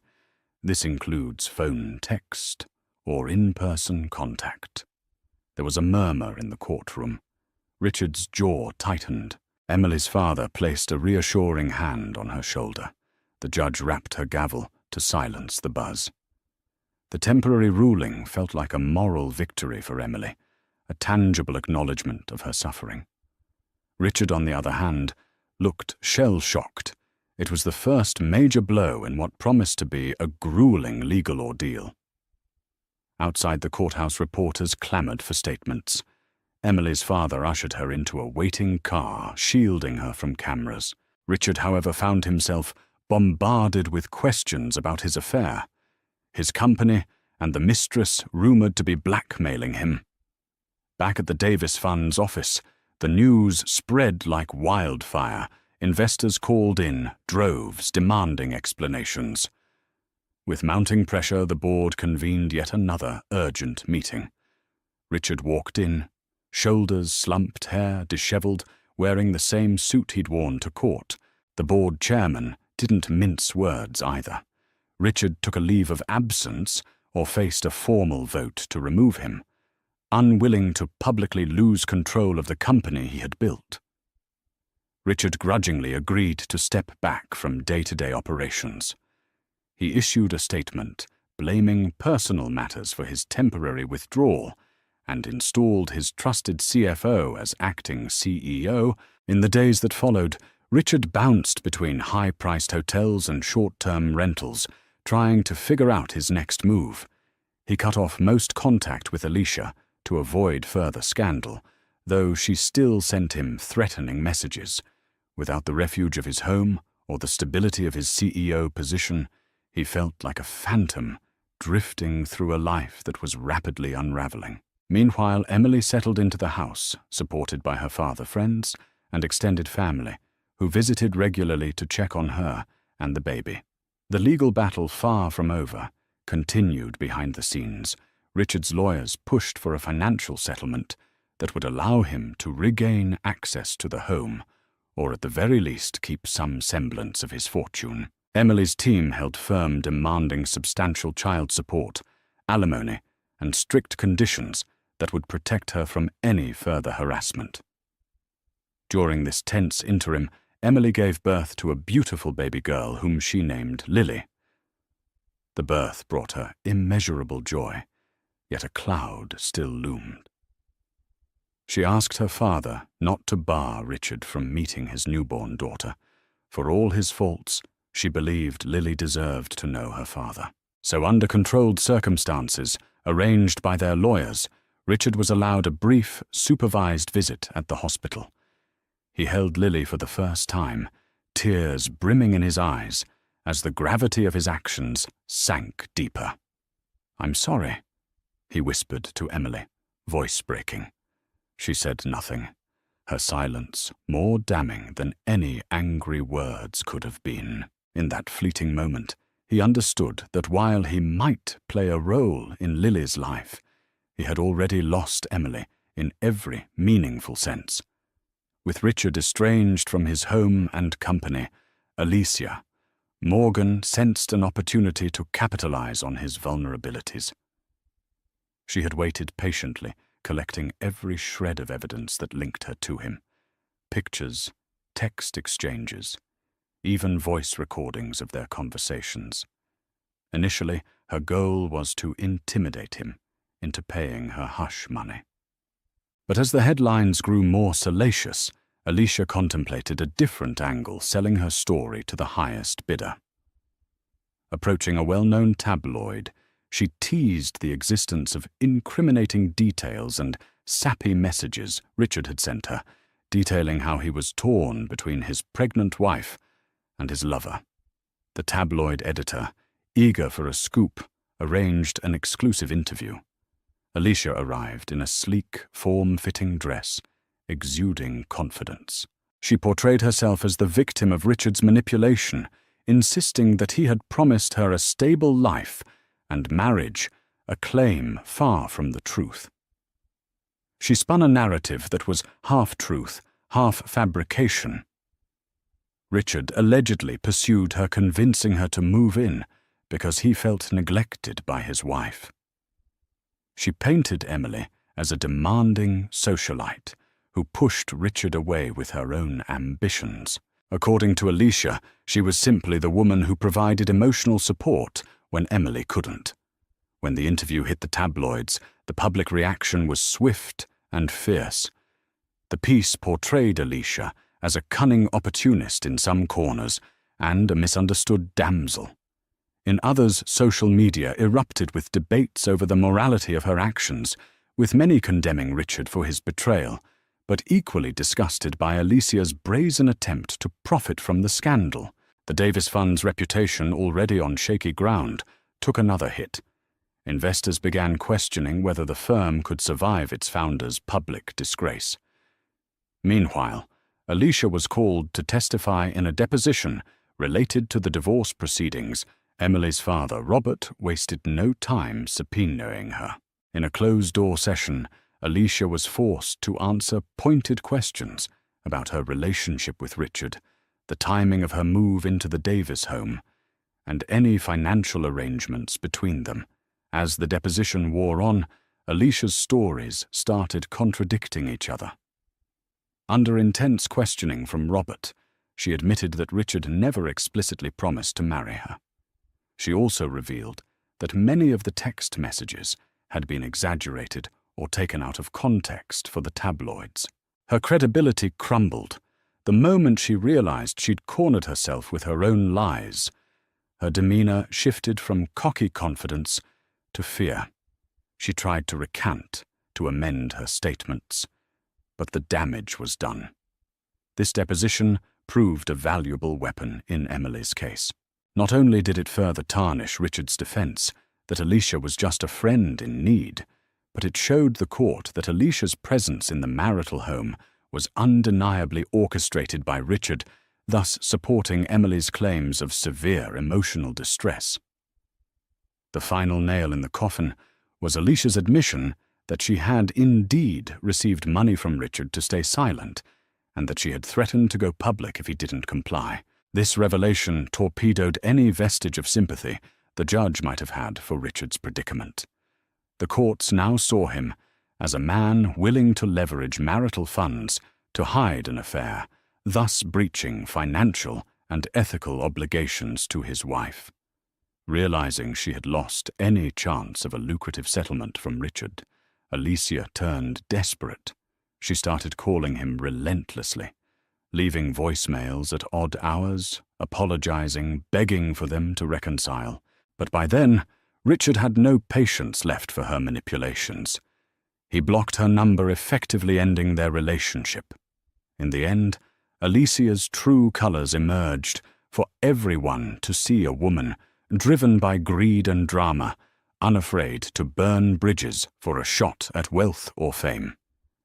This includes phone text or in-person contact. There was a murmur in the courtroom. Richard's jaw tightened. Emily's father placed a reassuring hand on her shoulder. The judge rapped her gavel to silence the buzz. The temporary ruling felt like a moral victory for Emily, a tangible acknowledgement of her suffering. Richard, on the other hand, looked shell-shocked. It was the first major blow in what promised to be a grueling legal ordeal. Outside the courthouse, reporters clamored for statements. Emily's father ushered her into a waiting car, shielding her from cameras. Richard, however, found himself bombarded with questions about his affair, his company, and the mistress rumored to be blackmailing him. Back at the Davis Fund's office, the news spread like wildfire. Investors called in droves, demanding explanations. With mounting pressure, the board convened yet another urgent meeting. Richard walked in, shoulders slumped, hair disheveled, wearing the same suit he'd worn to court. The board chairman didn't mince words either. Richard took a leave of absence or faced a formal vote to remove him, unwilling to publicly lose control of the company he had built. Richard grudgingly agreed to step back from day-to-day operations. He issued a statement blaming personal matters for his temporary withdrawal and installed his trusted CFO as acting CEO. In the days that followed, Richard bounced between high-priced hotels and short-term rentals, trying to figure out his next move. He cut off most contact with Alicia to avoid further scandal, though she still sent him threatening messages. Without the refuge of his home or the stability of his CEO position, he felt like a phantom drifting through a life that was rapidly unraveling. Meanwhile, Emily settled into the house, supported by her father, friends, and extended family, who visited regularly to check on her and the baby. The legal battle, far from over, continued behind the scenes. Richard's lawyers pushed for a financial settlement that would allow him to regain access to the home, or at the very least keep some semblance of his fortune. Emily's team held firm, demanding substantial child support, alimony, and strict conditions that would protect her from any further harassment. During this tense interim, Emily gave birth to a beautiful baby girl whom she named Lily. The birth brought her immeasurable joy, yet a cloud still loomed. She asked her father not to bar Richard from meeting his newborn daughter. For all his faults, she believed Lily deserved to know her father. So under controlled circumstances, arranged by their lawyers, Richard was allowed a brief, supervised visit at the hospital. He held Lily for the first time, tears brimming in his eyes, as the gravity of his actions sank deeper. "I'm sorry," he whispered to Emily, voice breaking. She said nothing, her silence more damning than any angry words could have been. In that fleeting moment, he understood that while he might play a role in Lily's life, he had already lost Emily in every meaningful sense. With Richard estranged from his home and company, Alicia, Morgan sensed an opportunity to capitalize on his vulnerabilities. She had waited patiently, collecting every shred of evidence that linked her to him. Pictures, text exchanges, even voice recordings of their conversations. Initially, her goal was to intimidate him into paying her hush money. But as the headlines grew more salacious, Alicia contemplated a different angle, selling her story to the highest bidder. Approaching a well-known tabloid, she teased the existence of incriminating details and sappy messages Richard had sent her, detailing how he was torn between his pregnant wife and his lover. The tabloid editor, eager for a scoop, arranged an exclusive interview. Alicia arrived in a sleek, form-fitting dress, exuding confidence. She portrayed herself as the victim of Richard's manipulation, insisting that he had promised her a stable life and marriage, a claim far from the truth. She spun a narrative that was half truth, half fabrication. Richard allegedly pursued her, convincing her to move in because he felt neglected by his wife. She painted Emily as a demanding socialite who pushed Richard away with her own ambitions. According to Alicia, she was simply the woman who provided emotional support when Emily couldn't. When the interview hit the tabloids, the public reaction was swift and fierce. The piece portrayed Alicia as a cunning opportunist in some corners and a misunderstood damsel. In others, social media erupted with debates over the morality of her actions, with many condemning Richard for his betrayal, but equally disgusted by Alicia's brazen attempt to profit from the scandal. The Davis Fund's reputation, already on shaky ground, took another hit. Investors began questioning whether the firm could survive its founder's public disgrace. Meanwhile, Alicia was called to testify in a deposition related to the divorce proceedings. Emily's father, Robert, wasted no time subpoenaing her. In a closed-door session, Alicia was forced to answer pointed questions about her relationship with Richard, the timing of her move into the Davis home, and any financial arrangements between them. As the deposition wore on, Alicia's stories started contradicting each other. Under intense questioning from Robert, she admitted that Richard never explicitly promised to marry her. She also revealed that many of the text messages had been exaggerated or taken out of context for the tabloids. Her credibility crumbled the moment she realized she'd cornered herself with her own lies. Her demeanor shifted from cocky confidence to fear. She tried to recant, to amend her statements, but the damage was done. This deposition proved a valuable weapon in Emily's case. Not only did it further tarnish Richard's defense that Alicia was just a friend in need, but it showed the court that Alicia's presence in the marital home was undeniably orchestrated by Richard, thus supporting Emily's claims of severe emotional distress. The final nail in the coffin was Alicia's admission that she had indeed received money from Richard to stay silent, and that she had threatened to go public if he didn't comply. This revelation torpedoed any vestige of sympathy the judge might have had for Richard's predicament. The courts now saw him as a man willing to leverage marital funds to hide an affair, thus breaching financial and ethical obligations to his wife. Realizing she had lost any chance of a lucrative settlement from Richard, Alicia turned desperate. She started calling him relentlessly, leaving voicemails at odd hours, apologizing, begging for them to reconcile. But by then, Richard had no patience left for her manipulations. He blocked her number, effectively ending their relationship. In the end, Alicia's true colors emerged for everyone to see: a woman driven by greed and drama, unafraid to burn bridges for a shot at wealth or fame.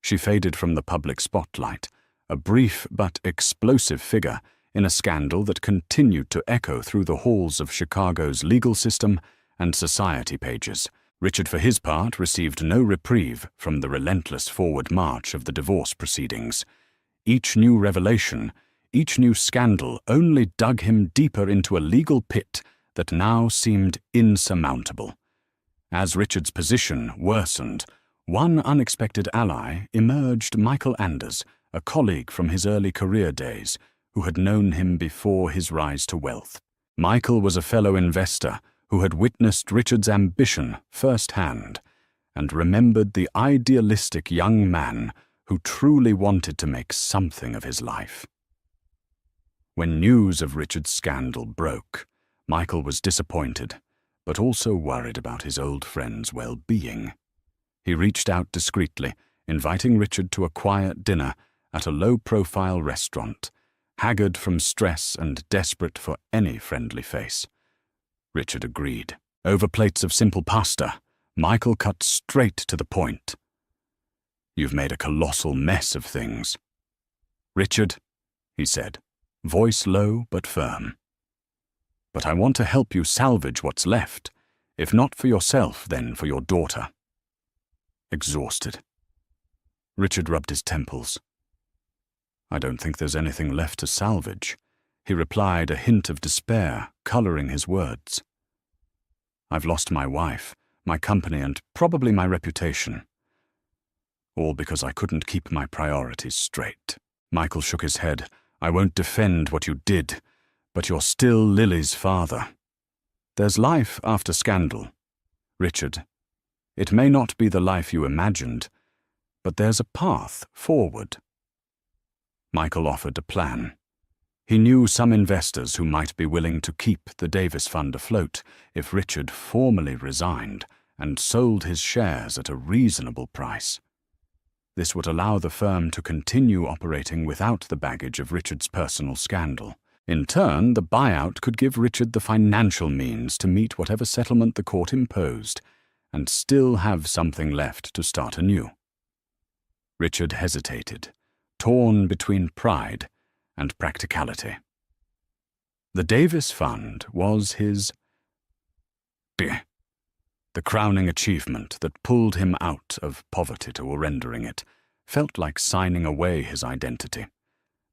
She faded from the public spotlight, a brief but explosive figure in a scandal that continued to echo through the halls of Chicago's legal system and society pages. Richard, for his part, received no reprieve from the relentless forward march of the divorce proceedings. Each new revelation, each new scandal only dug him deeper into a legal pit that now seemed insurmountable. As Richard's position worsened, one unexpected ally emerged: Michael Anders, a colleague from his early career days, who had known him before his rise to wealth. Michael was a fellow investor who had witnessed Richard's ambition firsthand and remembered the idealistic young man who truly wanted to make something of his life. When news of Richard's scandal broke, Michael was disappointed, but also worried about his old friend's well-being. He reached out discreetly, inviting Richard to a quiet dinner at a low-profile restaurant, haggard from stress and desperate for any friendly face. Richard agreed. Over plates of simple pasta, Michael cut straight to the point. "You've made a colossal mess of things." "Richard," he said, voice low but firm, "but I want to help you salvage what's left, if not for yourself, then for your daughter." Exhausted, Richard rubbed his temples. "I don't think there's anything left to salvage," he replied, a hint of despair coloring his words. "I've lost my wife, my company, and probably my reputation. All because I couldn't keep my priorities straight." Michael shook his head. "I won't defend what you did, but you're still Lily's father. There's life after scandal. Richard, it may not be the life you imagined, but there's a path forward." Michael offered a plan. He knew some investors who might be willing to keep the Davis Fund afloat if Richard formally resigned and sold his shares at a reasonable price. This would allow the firm to continue operating without the baggage of Richard's personal scandal. In turn, the buyout could give Richard the financial means to meet whatever settlement the court imposed and still have something left to start anew. Richard hesitated, torn between pride and practicality. The Davis Fund was his the crowning achievement that pulled him out of poverty to rendering it, felt like signing away his identity.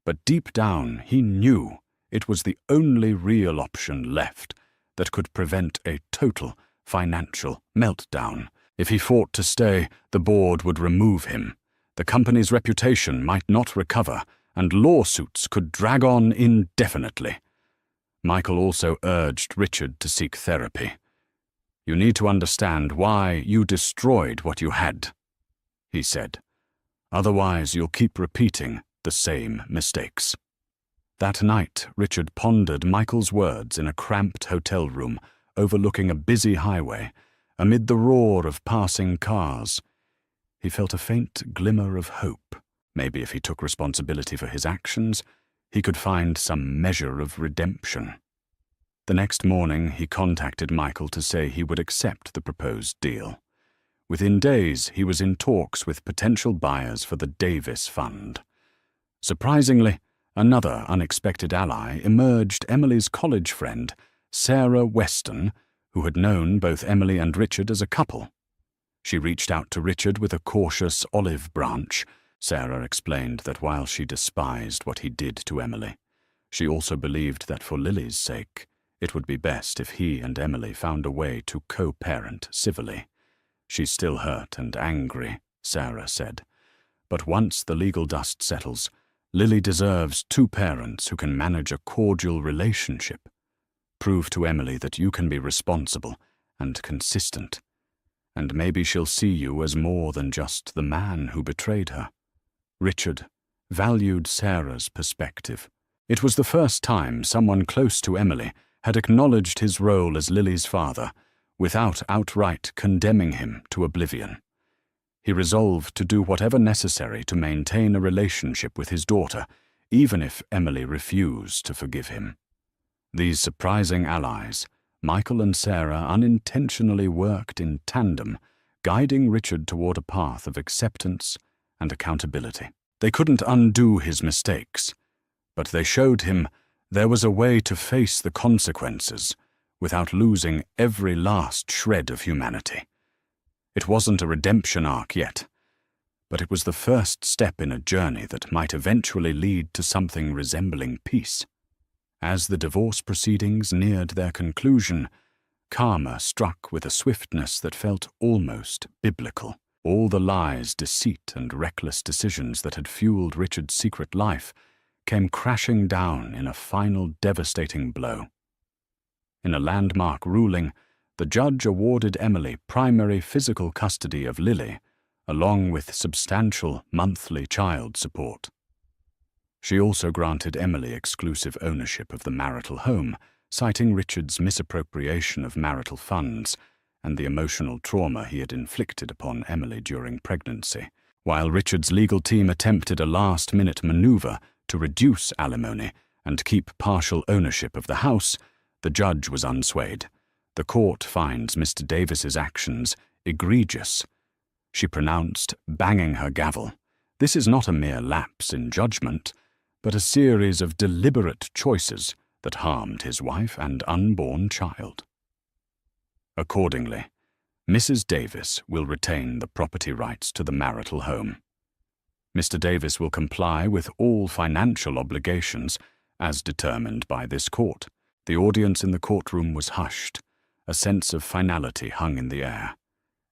But deep down he knew it was the only real option left that could prevent a total financial meltdown. If he fought to stay, the board would remove him. The company's reputation might not recover, and lawsuits could drag on indefinitely. Michael also urged Richard to seek therapy. "You need to understand why you destroyed what you had," he said. "Otherwise, you'll keep repeating the same mistakes." That night, Richard pondered Michael's words in a cramped hotel room overlooking a busy highway, amid the roar of passing cars. He felt a faint glimmer of hope. Maybe if he took responsibility for his actions, he could find some measure of redemption. The next morning, he contacted Michael to say he would accept the proposed deal. Within days, he was in talks with potential buyers for the Davis Fund. Surprisingly, another unexpected ally emerged: Emily's college friend, Sarah Weston, who had known both Emily and Richard as a couple. She reached out to Richard with a cautious olive branch. Sarah explained that while she despised what he did to Emily, she also believed that for Lily's sake, it would be best if he and Emily found a way to co-parent civilly. "She's still hurt and angry," Sarah said. "But once the legal dust settles, Lily deserves two parents who can manage a cordial relationship. Prove to Emily that you can be responsible and consistent, and maybe she'll see you as more than just the man who betrayed her." Richard valued Sarah's perspective. It was the first time someone close to Emily had acknowledged his role as Lily's father without outright condemning him to oblivion. He resolved to do whatever necessary to maintain a relationship with his daughter, even if Emily refused to forgive him. These surprising allies, Michael and Sarah, unintentionally worked in tandem, guiding Richard toward a path of acceptance and accountability. They couldn't undo his mistakes, but they showed him there was a way to face the consequences without losing every last shred of humanity. It wasn't a redemption arc yet, but it was the first step in a journey that might eventually lead to something resembling peace. As the divorce proceedings neared their conclusion, karma struck with a swiftness that felt almost biblical. All the lies, deceit, and reckless decisions that had fueled Richard's secret life came crashing down in a final devastating blow. In a landmark ruling, the judge awarded Emily primary physical custody of Lily, along with substantial monthly child support. She also granted Emily exclusive ownership of the marital home, citing Richard's misappropriation of marital funds and the emotional trauma he had inflicted upon Emily during pregnancy. While Richard's legal team attempted a last-minute maneuver to reduce alimony and keep partial ownership of the house, the judge was unswayed. The court finds Mr. Davis's actions egregious. She pronounced, banging her gavel, "This is not a mere lapse in judgment, but a series of deliberate choices that harmed his wife and unborn child." Accordingly, Mrs. Davis will retain the property rights to the marital home. Mr. Davis will comply with all financial obligations as determined by this court. The audience in the courtroom was hushed. A sense of finality hung in the air.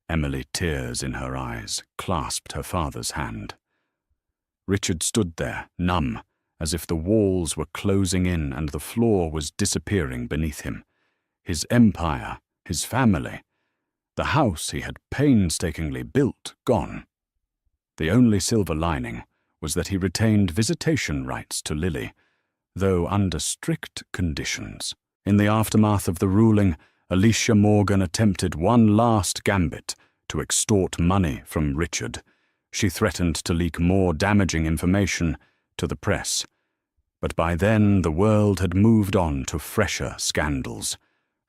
Emily, tears in her eyes, clasped her father's hand. Richard stood there, numb, as if the walls were closing in and the floor was disappearing beneath him. His empire, his family, the house he had painstakingly built, gone. The only silver lining was that he retained visitation rights to Lily, though under strict conditions. In the aftermath of the ruling, Alicia Morgan attempted one last gambit to extort money from Richard. She threatened to leak more damaging information to the press. But by then, the world had moved on to fresher scandals.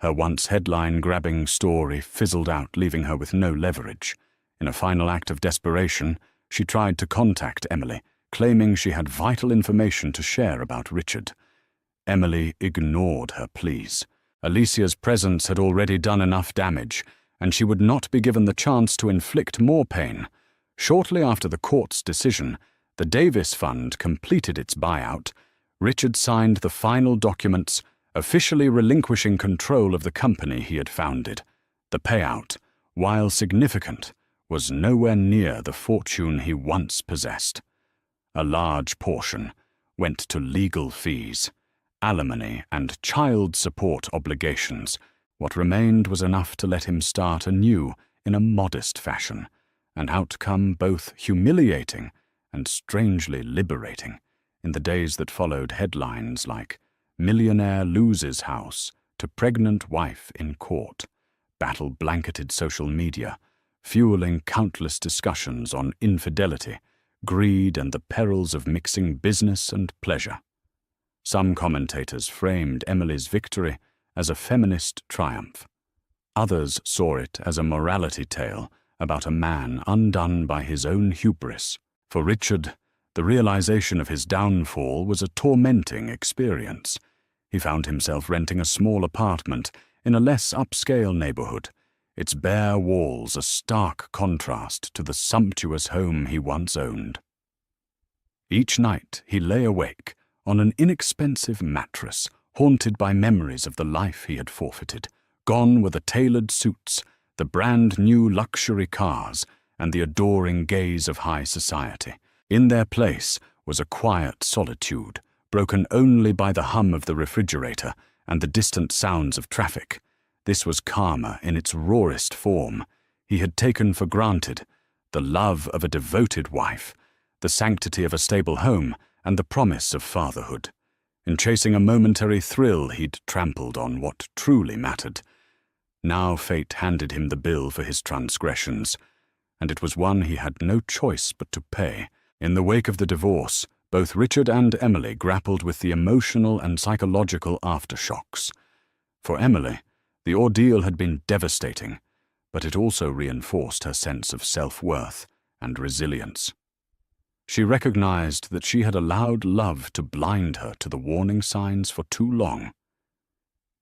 Her once headline-grabbing story fizzled out, leaving her with no leverage. In a final act of desperation, she tried to contact Emily, claiming she had vital information to share about Richard. Emily ignored her pleas. Alicia's presence had already done enough damage, and she would not be given the chance to inflict more pain. Shortly after the court's decision, the Davis Fund completed its buyout. Richard signed the final documents, officially relinquishing control of the company he had founded. The payout, while significant, was nowhere near the fortune he once possessed. A large portion went to legal fees, alimony, and child support obligations. What remained was enough to let him start anew in a modest fashion, an outcome both humiliating and strangely liberating. In the days that followed, headlines like "Millionaire loses house to pregnant wife in court" battle-blanketed social media, fueling countless discussions on infidelity, greed, and the perils of mixing business and pleasure. Some commentators framed Emily's victory as a feminist triumph. Others saw it as a morality tale about a man undone by his own hubris. For Richard, the realization of his downfall was a tormenting experience. He found himself renting a small apartment in a less upscale neighborhood, its bare walls a stark contrast to the sumptuous home he once owned. Each night he lay awake on an inexpensive mattress, haunted by memories of the life he had forfeited. Gone were the tailored suits, the brand-new luxury cars, and the adoring gaze of high society. In their place was a quiet solitude, broken only by the hum of the refrigerator and the distant sounds of traffic. This was karma in its rawest form. He had taken for granted the love of a devoted wife, the sanctity of a stable home, and the promise of fatherhood. In chasing a momentary thrill, he'd trampled on what truly mattered. Now fate handed him the bill for his transgressions, and it was one he had no choice but to pay. In the wake of the divorce, both Richard and Emily grappled with the emotional and psychological aftershocks. For Emily, the ordeal had been devastating, but it also reinforced her sense of self-worth and resilience. She recognized that she had allowed love to blind her to the warning signs for too long.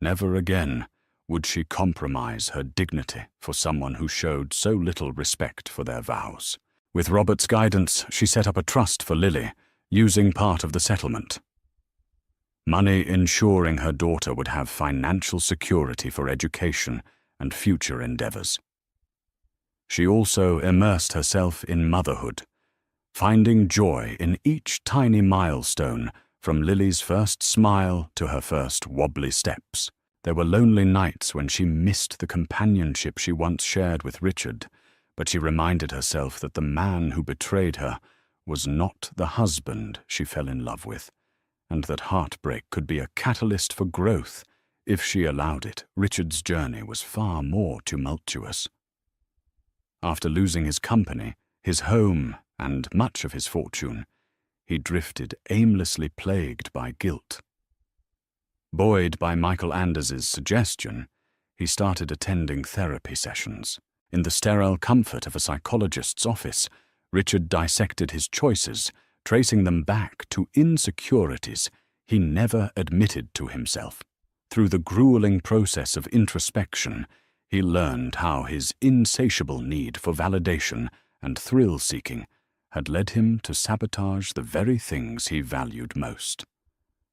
Never again would she compromise her dignity for someone who showed so little respect for their vows. With Robert's guidance, she set up a trust for Lily, using part of the settlement. Money ensuring her daughter would have financial security for education and future endeavors. She also immersed herself in motherhood, finding joy in each tiny milestone from Lily's first smile to her first wobbly steps. There were lonely nights when she missed the companionship she once shared with Richard, but she reminded herself that the man who betrayed her was not the husband she fell in love with, and that heartbreak could be a catalyst for growth if she allowed it. Richard's journey was far more tumultuous. After losing his company, his home, and much of his fortune, he drifted aimlessly plagued by guilt. Buoyed by Michael Anders's suggestion, he started attending therapy sessions. In the sterile comfort of a psychologist's office, Richard dissected his choices, tracing them back to insecurities he never admitted to himself. Through the grueling process of introspection, he learned how his insatiable need for validation and thrill-seeking had led him to sabotage the very things he valued most.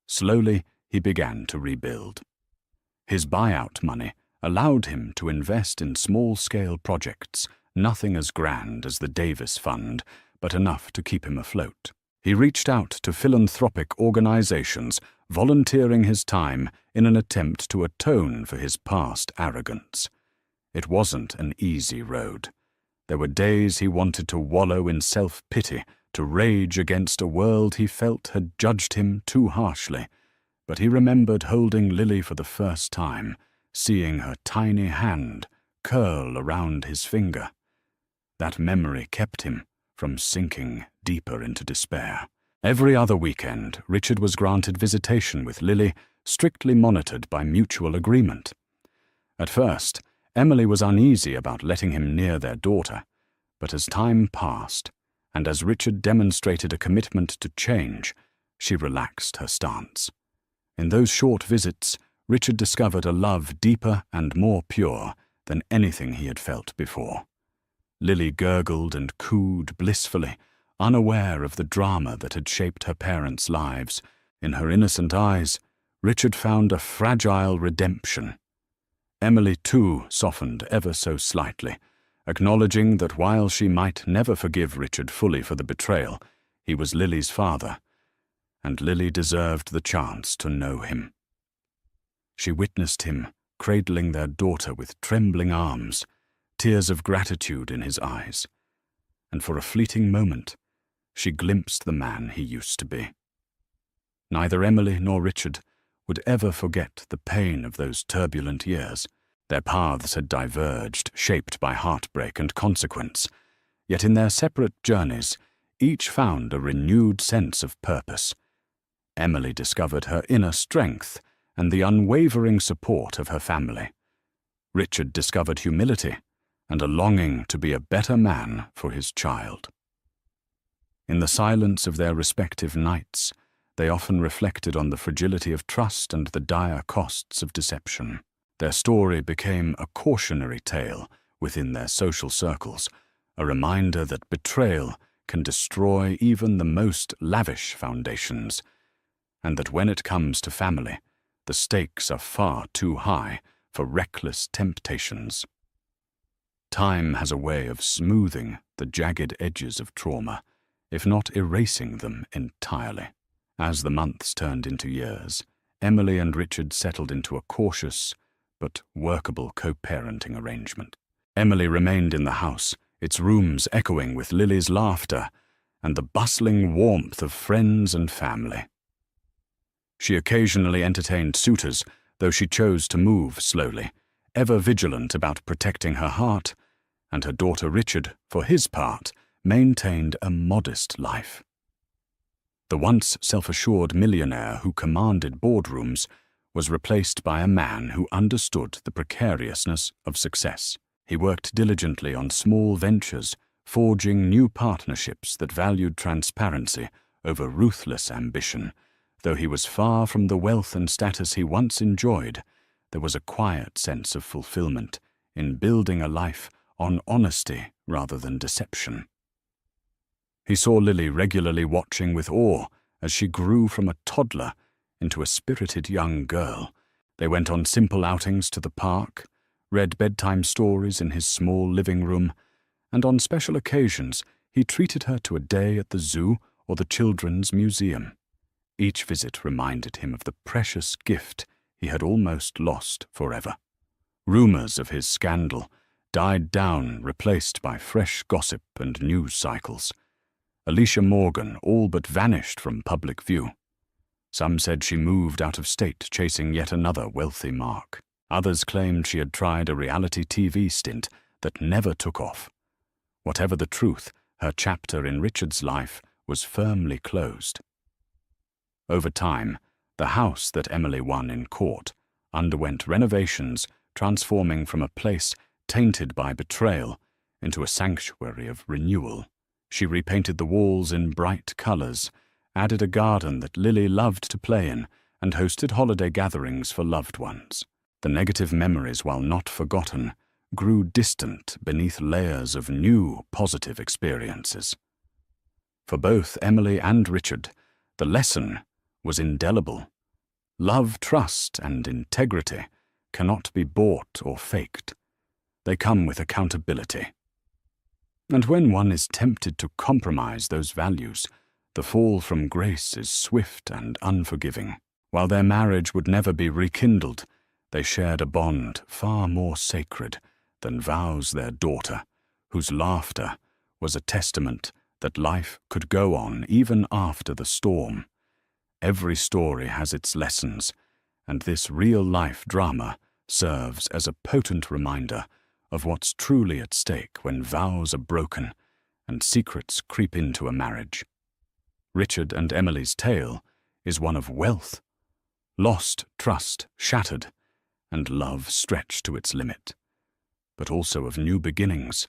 Slowly, he began to rebuild. His buyout money allowed him to invest in small-scale projects, nothing as grand as the Davis Fund, but enough to keep him afloat. He reached out to philanthropic organizations, volunteering his time in an attempt to atone for his past arrogance. It wasn't an easy road. There were days he wanted to wallow in self-pity, to rage against a world he felt had judged him too harshly. But he remembered holding Lily for the first time, seeing her tiny hand curl around his finger. That memory kept him from sinking deeper into despair. Every other weekend, Richard was granted visitation with Lily, strictly monitored by mutual agreement. At first, Emily was uneasy about letting him near their daughter, but as time passed, and as Richard demonstrated a commitment to change, she relaxed her stance. In those short visits, Richard discovered a love deeper and more pure than anything he had felt before. Lily gurgled and cooed blissfully, unaware of the drama that had shaped her parents' lives. In her innocent eyes, Richard found a fragile redemption. Emily, too, softened ever so slightly, acknowledging that while she might never forgive Richard fully for the betrayal, he was Lily's father, and Lily deserved the chance to know him. She witnessed him cradling their daughter with trembling arms, tears of gratitude in his eyes, and for a fleeting moment, she glimpsed the man he used to be. Neither Emily nor Richard would ever forget the pain of those turbulent years. Their paths had diverged, shaped by heartbreak and consequence, yet in their separate journeys, each found a renewed sense of purpose. Emily discovered her inner strength and the unwavering support of her family. Richard discovered humility and a longing to be a better man for his child. In the silence of their respective nights, they often reflected on the fragility of trust and the dire costs of deception. Their story became a cautionary tale within their social circles, a reminder that betrayal can destroy even the most lavish foundations, and that when it comes to family, the stakes are far too high for reckless temptations. Time has a way of smoothing the jagged edges of trauma, if not erasing them entirely. As the months turned into years, Emily and Richard settled into a cautious but workable co-parenting arrangement. Emily remained in the house, its rooms echoing with Lily's laughter and the bustling warmth of friends and family. She occasionally entertained suitors, though she chose to move slowly, ever vigilant about protecting her heart, and her daughter Richard, for his part, maintained a modest life. The once self-assured millionaire who commanded boardrooms was replaced by a man who understood the precariousness of success. He worked diligently on small ventures, forging new partnerships that valued transparency over ruthless ambition. Though he was far from the wealth and status he once enjoyed, there was a quiet sense of fulfillment in building a life on honesty rather than deception. He saw Lily regularly watching with awe as she grew from a toddler into a spirited young girl. They went on simple outings to the park, read bedtime stories in his small living room, and on special occasions he treated her to a day at the zoo or the children's museum. Each visit reminded him of the precious gift he had almost lost forever. Rumors of his scandal died down, replaced by fresh gossip and news cycles. Alicia Morgan all but vanished from public view. Some said she moved out of state, chasing yet another wealthy mark. Others claimed she had tried a reality TV stint that never took off. Whatever the truth, her chapter in Richard's life was firmly closed. Over time, the house that Emily won in court underwent renovations, transforming from a place tainted by betrayal into a sanctuary of renewal. She repainted the walls in bright colors, added a garden that Lily loved to play in, and hosted holiday gatherings for loved ones. The negative memories, while not forgotten, grew distant beneath layers of new, positive experiences. For both Emily and Richard, the lesson was indelible. Love, trust, and integrity cannot be bought or faked. They come with accountability. And when one is tempted to compromise those values, the fall from grace is swift and unforgiving. While their marriage would never be rekindled, they shared a bond far more sacred than vows their daughter, whose laughter was a testament that life could go on even after the storm. Every story has its lessons, and this real-life drama serves as a potent reminder of what's truly at stake when vows are broken and secrets creep into a marriage. Richard and Emily's tale is one of wealth, lost trust shattered, and love stretched to its limit, but also of new beginnings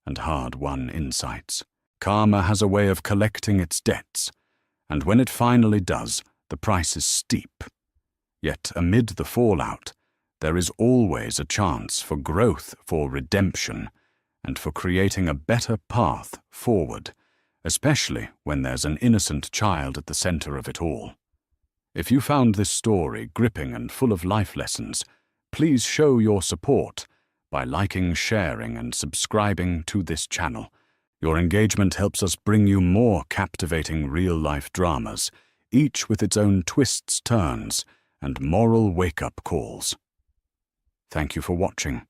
and hard-won insights. Karma has a way of collecting its debts, and when it finally does, the price is steep. Yet amid the fallout, there is always a chance for growth, for redemption, and for creating a better path forward, especially when there's an innocent child at the center of it all. If you found this story gripping and full of life lessons, please show your support by liking, sharing, and subscribing to this channel. Your engagement helps us bring you more captivating real-life dramas, each with its own twists, turns, and moral wake-up calls. Thank you for watching.